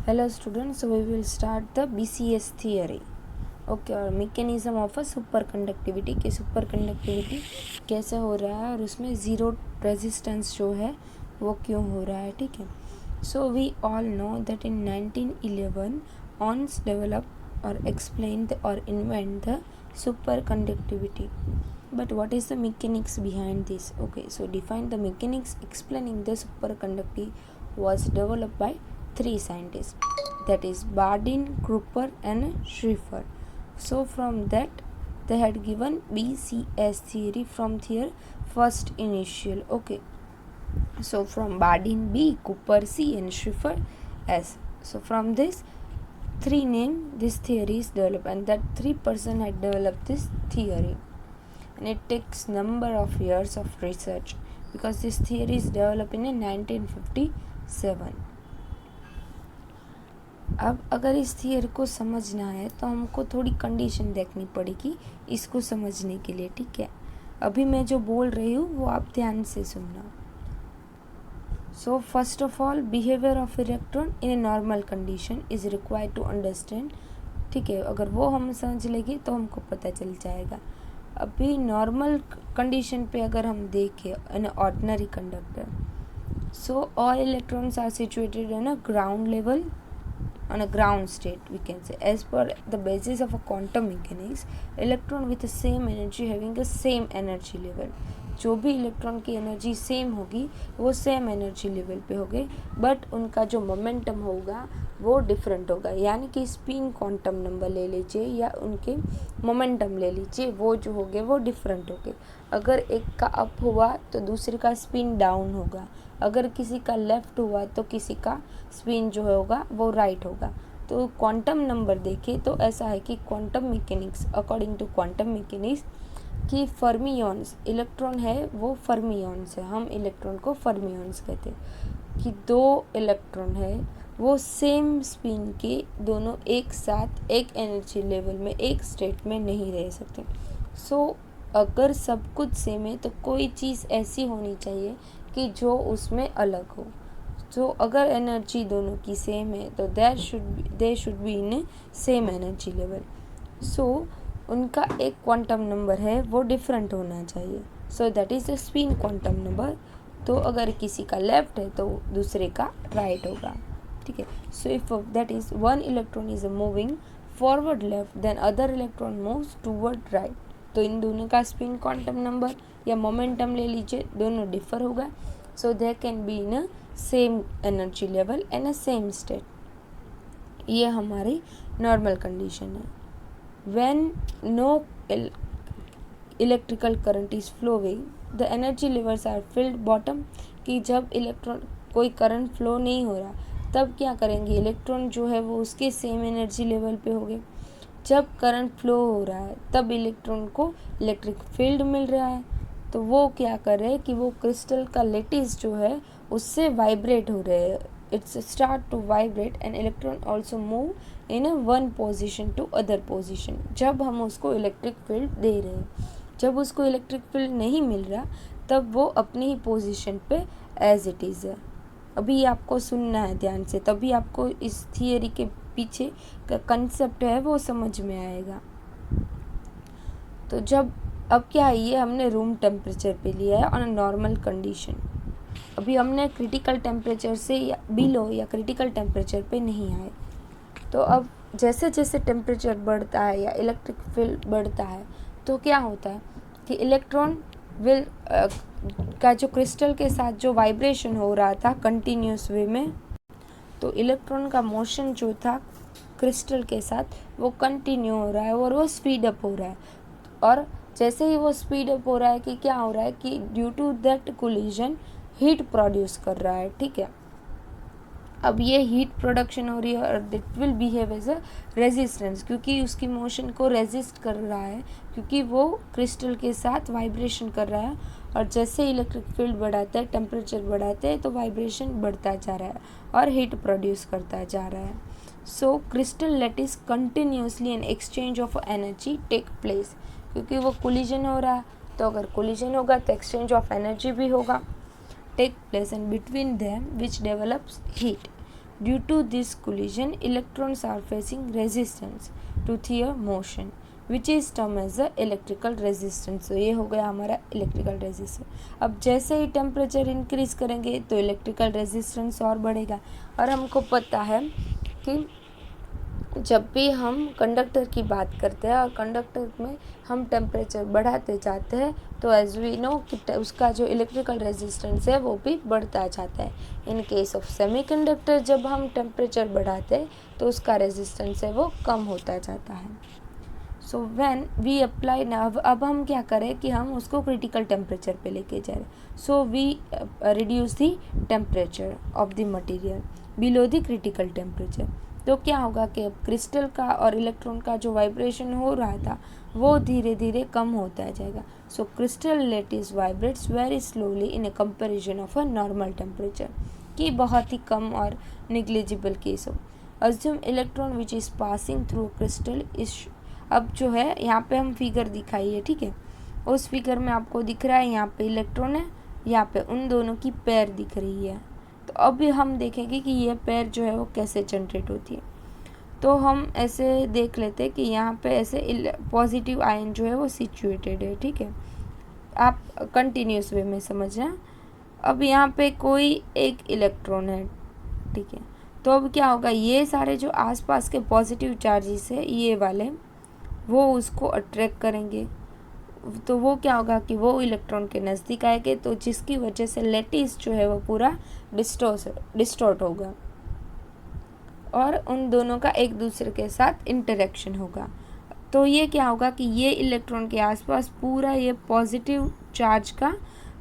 Hello students, so we will start the BCS theory. Okay और mechanism of a superconductivity कि superconductivity कैसे हो रहा है और उसमें ज़ीरो रेजिस्टेंस जो है वो क्यों हो रहा है. ठीक है. So we all know that in 1911 Onnes develop और एक्सप्लेन और invent the superconductivity. But what is the mechanics behind this? Okay, so define the mechanics explaining the superconductivity was developed by three scientists, that is Bardeen, Cooper and Schrieffer. So from that they had given BCS theory from their first initial. Okay, so from Bardeen B, Cooper C and Schrieffer S. So from this three name this theory is developed, and that three person had developed this theory, and it takes number of years of research because this theory is developed in 1957. अब अगर इस theory को समझना है तो हमको थोड़ी condition देखनी पड़ेगी इसको समझने के लिए. ठीक है. अभी मैं जो बोल रही हूँ वो आप ध्यान से सुनना. So first of all behaviour of electron in a normal condition is required to understand. ठीक है. अगर वो हम समझ लेंगे तो हमको पता चल जाएगा. अभी नॉर्मल कंडीशन पे अगर हम देखें in ordinary conductor, so all electrons are situated in a ground level on a ground state, we can say, as per the basis of a quantum mechanics. Electron with the same energy having the same energy level, जो भी electron की energy same होगी वो same energy level पे होगी, but उनका जो momentum होगा वो डिफरेंट होगा. यानी कि स्पिन क्वांटम नंबर ले लीजिए या उनके मोमेंटम ले लीजिए, वो जो होंगे वो डिफरेंट होंगे. अगर एक का अप हुआ तो दूसरे का स्पिन डाउन होगा, अगर किसी का लेफ़्ट हुआ तो किसी का स्पिन जो होगा वो राइट होगा. तो क्वांटम नंबर देखें तो ऐसा है कि quantum mechanics, according to quantum mechanics, कि फर्मियॉन्स इलेक्ट्रॉन है वो फर्मियॉन्स है, हम इलेक्ट्रॉन को फर्मियॉन्स कहते हैं, कि दो इलेक्ट्रॉन है वो सेम स्पिन के दोनों एक साथ एक एनर्जी लेवल में एक स्टेट में नहीं रह सकते. सो अगर सब कुछ सेम है तो कोई चीज़ ऐसी होनी चाहिए कि जो उसमें अलग हो. तो अगर एनर्जी दोनों की सेम है तो they should be in same energy level. So उनका एक क्वांटम नंबर है वो डिफरेंट होना चाहिए. So that is the spin quantum number. तो अगर किसी का लेफ्ट है तो दूसरे का राइट होगा. ठीक है. So if that is one electron is moving forward left then other electron moves toward right, तो इन दोनों का स्पिन क्वांटम नंबर या मोमेंटम ले लीजिए, दोनों डिफर होगा. So they can be in a same energy level and a same state. ये हमारी नॉर्मल कंडीशन है. When no electrical current is flowing the energy levels are filled bottom, कि जब इलेक्ट्रॉन कोई करंट फ्लो नहीं हो रहा तब क्या करेंगे, इलेक्ट्रॉन जो है वो उसके सेम एनर्जी लेवल पे होंगे. जब करंट फ्लो हो रहा है तब इलेक्ट्रॉन को इलेक्ट्रिक फील्ड मिल रहा है, तो वो क्या कर रहे हैं कि वो क्रिस्टल का लेटिस जो है उससे वाइब्रेट हो रहे हैं. It's start to vibrate and electron also move in a one position to other position. जब हम उसको इलेक्ट्रिक फील्ड दे रहे हैं, जब उसको इलेक्ट्रिक फील्ड नहीं मिल रहा तब वो अपनी ही पोजिशन पे एज इट इज़ है. अभी आपको सुनना है ध्यान से, तभी आपको इस थियरी के पीछे का कंसेप्ट है वो समझ में आएगा. तो जब अब क्या है, ये हमने रूम टेम्परेचर पे लिया है ऑन अ नॉर्मल कंडीशन. अभी हमने क्रिटिकल टेम्परेचर से या बिलो या क्रिटिकल टेम्परेचर पे नहीं आए. तो अब जैसे जैसे टेम्परेचर बढ़ता है या इलेक्ट्रिक फील्ड बढ़ता है तो क्या होता है कि इलेक्ट्रॉन विल का जो क्रिस्टल के साथ जो वाइब्रेशन हो रहा था कंटिन्यूस वे में, तो इलेक्ट्रॉन का मोशन जो था क्रिस्टल के साथ वो कंटिन्यू हो रहा है और वो स्पीड अप हो रहा है. और जैसे ही वो स्पीड अप हो रहा है कि क्या हो रहा है कि due to that collision heat produce कर रहा है. ठीक है. अब ये हीट प्रोडक्शन हो रही है और it will behave as a resistance, क्योंकि उसकी मोशन को रेजिस्ट कर रहा है, क्योंकि वो क्रिस्टल के साथ वाइब्रेशन कर रहा है. और जैसे इलेक्ट्रिक फील्ड बढ़ाते हैं, टेम्परेचर बढ़ाते हैं, तो वाइब्रेशन बढ़ता जा रहा है और हीट प्रोड्यूस करता जा रहा है. So crystal lattice continuously an exchange of energy take place, क्योंकि वो कोलिजन हो रहा है, तो अगर कोलिजन होगा तो एक्सचेंज ऑफ एनर्जी भी होगा, take place and between them which develops heat. Due to this collision electrons are facing resistance to their motion which is term as the electrical resistance. तो ये हो गया हमारा इलेक्ट्रिकल रेजिस्टेंस। अब जैसे ही temperature increase करेंगे तो इलेक्ट्रिकल रेजिस्टेंस और बढ़ेगा। और हमको पता है कि जब भी हम कंडक्टर की बात करते हैं और कंडक्टर में हम टेम्परेचर बढ़ाते जाते हैं तो एज वी नो कि उसका जो इलेक्ट्रिकल रेजिस्टेंस है वो भी बढ़ता जाता है। इन केस ऑफ सेमीकंडक्टर जब हम टेम्परेचर बढ़ाते हैं तो उसका रेजिस्टेंस है वो कम होता जाता है। सो व्हेन वी अप्लाई अब हम क्या करें कि हम उसको क्रिटिकल टेम्परेचर पे लेके जा रहे हैं। So we reduce the temperature of the material below the critical temperature. तो क्या होगा कि अब क्रिस्टल का और इलेक्ट्रॉन का जो वाइब्रेशन हो रहा था वो धीरे धीरे कम होता जाएगा। So crystal lattice vibrates very slowly in a comparison of a normal temperature, कि बहुत ही कम और निग्लिजिबल केस हो। Assume electron which is passing through crystal is, अब जो है यहाँ पे हम फिगर दिखाई है, ठीक है। उस फिगर में आपको दिख रहा है यहाँ पे इलेक्ट्रॉन है, यहाँ पे उन दोनों की पेयर दिख रही है। तो अभी हम देखेंगे कि ये पेयर जो है वो कैसे जनरेट होती है। तो हम ऐसे देख लेते हैं कि यहाँ पे ऐसे पॉजिटिव आयन जो है वो सिचुएटेड है, ठीक है। आप कंटिन्यूस वे में समझना। अब यहाँ पे कोई एक इलेक्ट्रॉन है, ठीक है। तो अब क्या होगा, ये सारे जो आसपास के पॉजिटिव चार्जेस है ये वाले वो उसको अट्रैक्ट करेंगे। तो वो क्या होगा कि वो इलेक्ट्रॉन के नज़दीक आएंगे, तो जिसकी वजह से लैटिस जो है वो पूरा डिस्टॉर्ट होगा और उन दोनों का एक दूसरे के साथ इंटरेक्शन होगा। तो ये क्या होगा कि ये इलेक्ट्रॉन के आसपास पूरा ये पॉजिटिव चार्ज का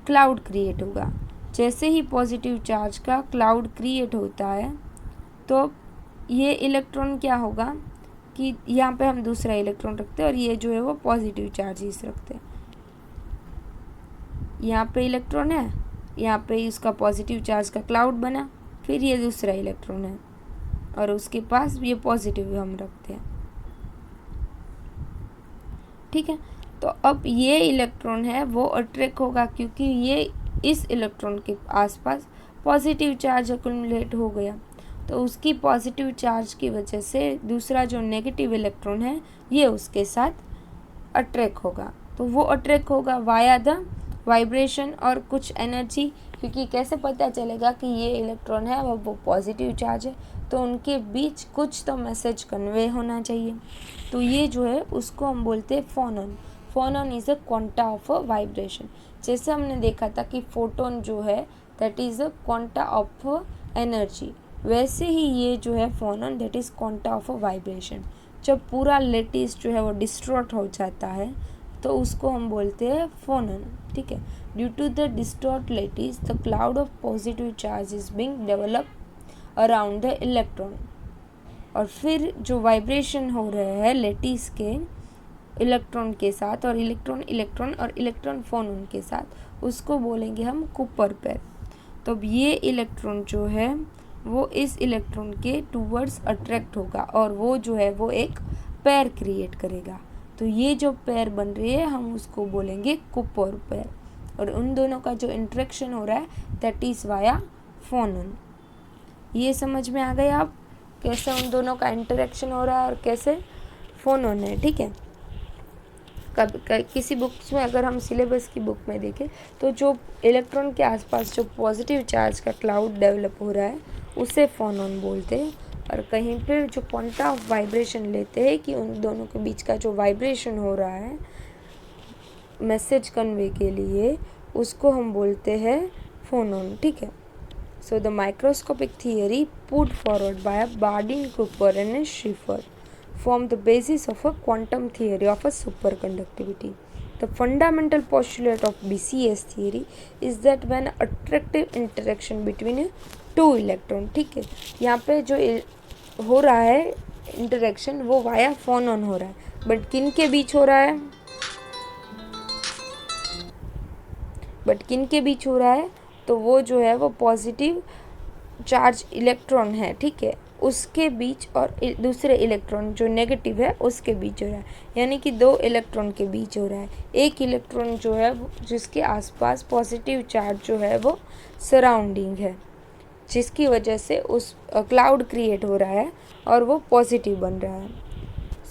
क्लाउड क्रिएट होगा। जैसे ही पॉजिटिव चार्ज का क्लाउड क्रिएट होता है तो ये इलेक्ट्रॉन क्या होगा कि यहाँ पे हम दूसरा इलेक्ट्रॉन रखते हैं और ये जो है वो पॉजिटिव चार्जेस रखते हैं। यहाँ पे इलेक्ट्रॉन है, यहाँ पे इसका पॉजिटिव चार्ज का क्लाउड बना, फिर ये दूसरा इलेक्ट्रॉन है और उसके पास ये पॉजिटिव हम रखते हैं, ठीक है। तो अब ये इलेक्ट्रॉन है वो अट्रैक्ट होगा क्योंकि ये इस इलेक्ट्रॉन के आसपास पॉजिटिव चार्ज अक्यूमुलेट हो गया। तो उसकी पॉजिटिव चार्ज की वजह से दूसरा जो नेगेटिव इलेक्ट्रॉन है ये उसके साथ अट्रैक्ट होगा। तो वो अट्रैक्ट होगा वाया द वाइब्रेशन और कुछ एनर्जी, क्योंकि कैसे पता चलेगा कि ये इलेक्ट्रॉन है वो पॉजिटिव चार्ज है, तो उनके बीच कुछ तो मैसेज कन्वे होना चाहिए। तो ये जो है उसको हम बोलते हैं phonon. Phonon is a quanta of a vibration. जैसे हमने देखा था कि फोटोन जो है that is a quanta of energy, वैसे ही ये जो है phonon that is quanta of a vibration. जब पूरा लेटिस जो है वो डिस्ट्रॉट हो जाता है तो उसको हम बोलते हैं फोनॉन, ठीक है। Due to the distort lattice the cloud of positive charge is being develop around the electron. और फिर जो वाइब्रेशन हो रहे हैं लेटिस के इलेक्ट्रॉन के साथ और इलेक्ट्रॉन फोनॉन के साथ, उसको बोलेंगे हम कुपर पेयर। तो अब ये इलेक्ट्रॉन जो है वो इस इलेक्ट्रॉन के टूवर्ड्स अट्रैक्ट होगा और वो जो है वो एक पेयर क्रिएट करेगा। तो ये जो पेयर बन रही है हम उसको बोलेंगे कुपर पेयर, और उन दोनों का जो इंटरेक्शन हो रहा है दैट इज़ वाया फोनॉन। ये समझ में आ गया आप कैसे उन दोनों का इंटरेक्शन हो रहा है और कैसे फोनॉन है, ठीक है। किसी बुक्स में अगर हम सिलेबस की बुक में देखें तो जो इलेक्ट्रॉन के आसपास जो पॉजिटिव चार्ज का क्लाउड डेवलप हो रहा है उसे फोनॉन बोलते हैं, और कहीं पर जो क्वांटा ऑफ वाइब्रेशन लेते हैं कि उन दोनों के बीच का जो वाइब्रेशन हो रहा है मैसेज कन्वे के लिए, उसको हम बोलते हैं फोनॉन, ठीक है। So the microscopic theory put forward by Bardeen, Cooper and Schrieffer form the basis of a quantum theory of a superconductivity. The fundamental postulate of BCS theory is that when attractive interaction between two electron, ठीक है, यहाँ पे जो हो रहा है interaction वो via फोनॉन हो रहा है, बट किन के बीच हो रहा है, तो वो जो है वो पॉजिटिव चार्ज इलेक्ट्रॉन है, ठीक है, उसके बीच और दूसरे इलेक्ट्रॉन जो नेगेटिव है उसके बीच हो रहा है। यानी कि दो इलेक्ट्रॉन के बीच हो रहा है। एक इलेक्ट्रॉन जो है जिसके आसपास पॉजिटिव चार्ज जो है वो सराउंडिंग है, जिसकी वजह से उस क्लाउड क्रिएट हो रहा है और वो पॉजिटिव बन रहा है।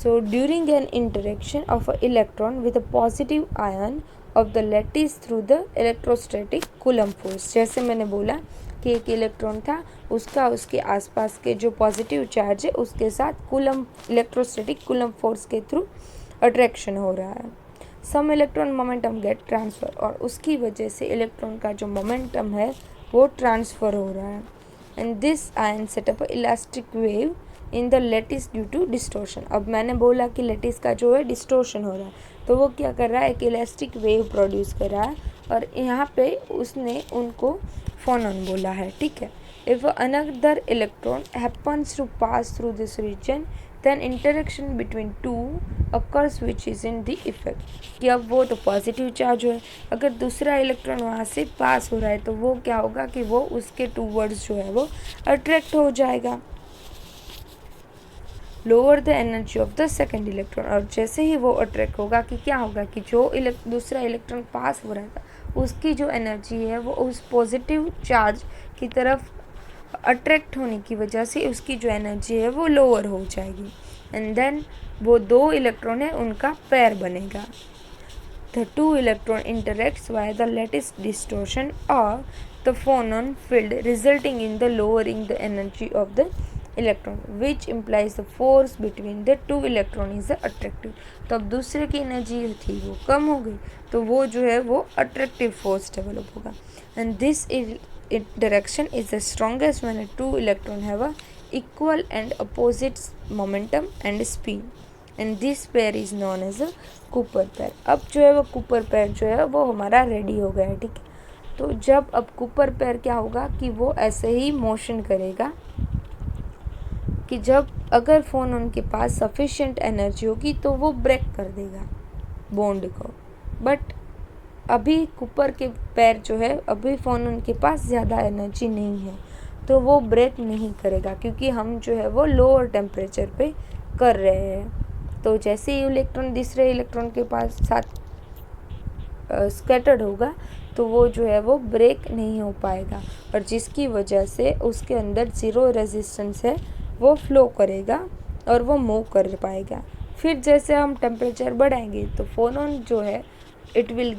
So during an interaction of a electron with a positive ion of the lattice through the electrostatic coulomb force, जैसे मैंने बोला कि एक इलेक्ट्रॉन था, उसका उसके आसपास के जो पॉजिटिव चार्ज है उसके साथ कूलम इलेक्ट्रोस्टैटिक कूलम फोर्स के थ्रू अट्रैक्शन हो रहा है। सम इलेक्ट्रॉन मोमेंटम गेट ट्रांसफ़र, और उसकी वजह से इलेक्ट्रॉन का जो मोमेंटम है वो ट्रांसफ़र हो रहा है। And this ion setup elastic wave in the lattice due to distortion. अब मैंने बोला कि लेटिस का जो है डिस्टोर्शन हो रहा है, तो वो क्या कर रहा है, एक इलास्टिक वेव प्रोड्यूस कर रहा है, और यहाँ पे उसने उनको फोनॉन बोला है, ठीक है। If another electron happens to pass through this region then interaction between two occurs which is in the effect, कि अब वो तो पॉजिटिव चार्ज है, अगर दूसरा इलेक्ट्रॉन वहाँ से पास हो रहा है तो वो क्या होगा कि वो उसके टूवर्ड्स जो है वो अट्रैक्ट हो जाएगा, lower the energy of the second electron. और जैसे ही वो अट्रैक्ट होगा कि क्या होगा कि जो दूसरा इलेक्ट्रॉन पास हो रहा था उसकी जो एनर्जी है वो उस पॉजिटिव चार्ज की तरफ अट्रैक्ट होने की वजह से उसकी जो एनर्जी है वो लोअर हो जाएगी, एंड देन वो दो इलेक्ट्रॉन है उनका पेयर बनेगा। The two electron interacts via the lattice distortion और the phonon field resulting in the lowering the energy of the electron which implies the force between the two electron is attractive. तो अब दूसरे की energy थी वो कम हो गई, तो वो जो है वो अट्रैक्टिव फोर्स डेवलप होगा, and this interaction is the strongest when the two electrons have a equal and opposite momentum and spin, and this pair is known as a Cooper pair। अब जो है वो Cooper pair जो है वो हमारा ready हो गया है, ठीक है। तो जब अब Cooper pair क्या होगा कि वो ऐसे ही मोशन करेगा कि जब अगर फ़ोन उनके पास सफिशिएंट एनर्जी होगी तो वो ब्रेक कर देगा बॉन्ड को, बट अभी कुपर के पैर जो है अभी फ़ोन उनके पास ज़्यादा एनर्जी नहीं है तो वो ब्रेक नहीं करेगा, क्योंकि हम जो है वो लोअर टेम्परेचर पे कर रहे हैं। तो जैसे ही इलेक्ट्रॉन दूसरे इलेक्ट्रॉन के पास साथ स्कैटर्ड होगा तो वो जो है वो ब्रेक नहीं हो पाएगा, और जिसकी वजह से उसके अंदर ज़ीरो रेजिस्टेंस है वो फ्लो करेगा और वो मूव कर पाएगा। फिर जैसे हम टेम्परेचर बढ़ाएंगे तो फोनॉन जो है it will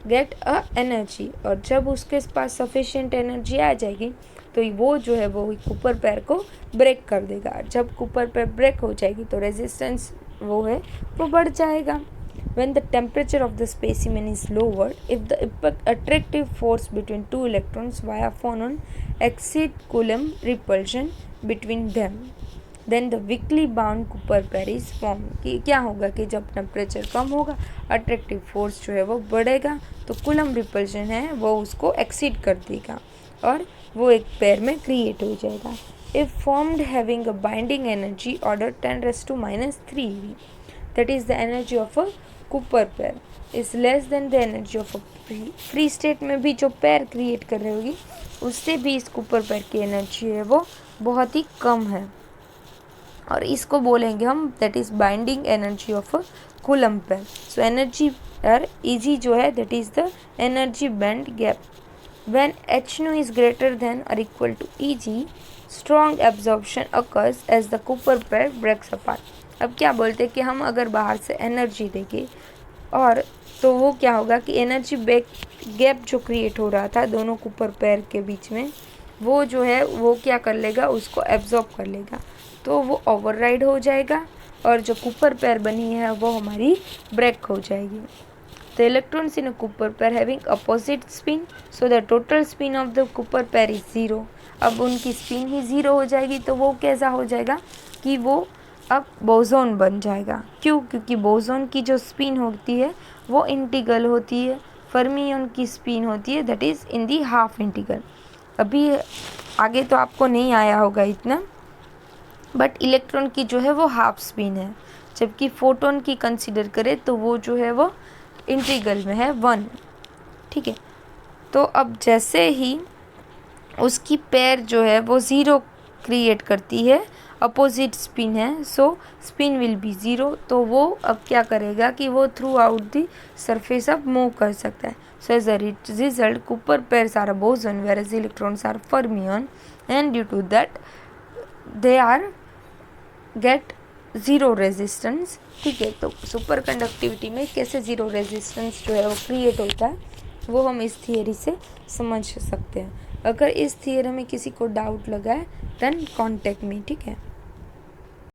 get a energy, और जब उसके पास सफिशिएंट एनर्जी आ जाएगी तो वो जो है वो कुपर पैर को ब्रेक कर देगा। जब कुपर पैर ब्रेक हो जाएगी तो रेजिस्टेंस वो है वो बढ़ जाएगा। When the temperature of the specimen is lowered, if the attractive force between two electrons via phonon exceed Coulomb repulsion between them, then the weakly bound Cooper pair is formed। कि क्या होगा कि जब टेम्परेचर कम होगा attractive force जो है वो बढ़ेगा तो Coulomb रिपल्शन है वो उसको एक्सीड कर देगा और वो एक पेयर में क्रिएट हो जाएगा। If formed having a binding energy order 10⁻³ eV, that is the energy of a Cooper pair is less than the energy of a free state में भी जो पेयर क्रिएट कर रही होगी उससे भी इस Cooper pair की एनर्जी है वो बहुत ही कम है, और इसको बोलेंगे हम that is binding energy of a Coulomb pair। So energy pair E G जो है that is the energy band gap. When H0 is greater than और equal to Eg, strong absorption occurs as the Cooper pair breaks apart. अब क्या बोलते हैं कि हम अगर बाहर से एनर्जी देंगे और तो वो क्या होगा कि एनर्जी गैप जो क्रिएट हो रहा था दोनों Cooper pair के बीच में वो जो है वो क्या कर लेगा उसको एब्जॉर्ब कर लेगा, तो वो ओवरराइड हो जाएगा और जो Cooper pair बनी है वो हमारी ब्रेक हो जाएगी। The electrons in a Cooper pair having opposite spin, so the total spin of the Cooper pair is 0। अब उनकी स्पिन ही 0 हो जाएगी तो वो कैसा हो जाएगा कि वो अब बोसॉन बन जाएगा। क्यों? क्योंकि बोसॉन की जो स्पिन होती है वो इंटीग्रल होती है, फर्मियन की स्पिन होती है that is in the half integral. अभी आगे तो आपको नहीं आया होगा इतना, बट इलेक्ट्रॉन की जो है वो हाफ स्पिन है, जबकि फोटोन की कंसीडर करें तो वो जो है वो इंटीग्रल में है 1, ठीक है। तो अब जैसे ही उसकी पेयर जो है वो 0 क्रिएट करती है अपोजिट स्पिन है, सो स्पिन विल बी 0। तो वो अब क्या करेगा कि वो थ्रू आउट द सरफेस अब मूव कर सकता है। So as a result Cooper pairs are a boson whereas electrons are fermion and due to that they are get zero resistance. ठीक है, तो सुपर कंडक्टिविटी में कैसे ज़ीरो रेजिस्टेंस जो है वो क्रिएट होता है वो हम इस थियरी से समझ सकते हैं। अगर इस थियरी में किसी को डाउट लगा है देन कॉन्टेक्ट मी, ठीक है।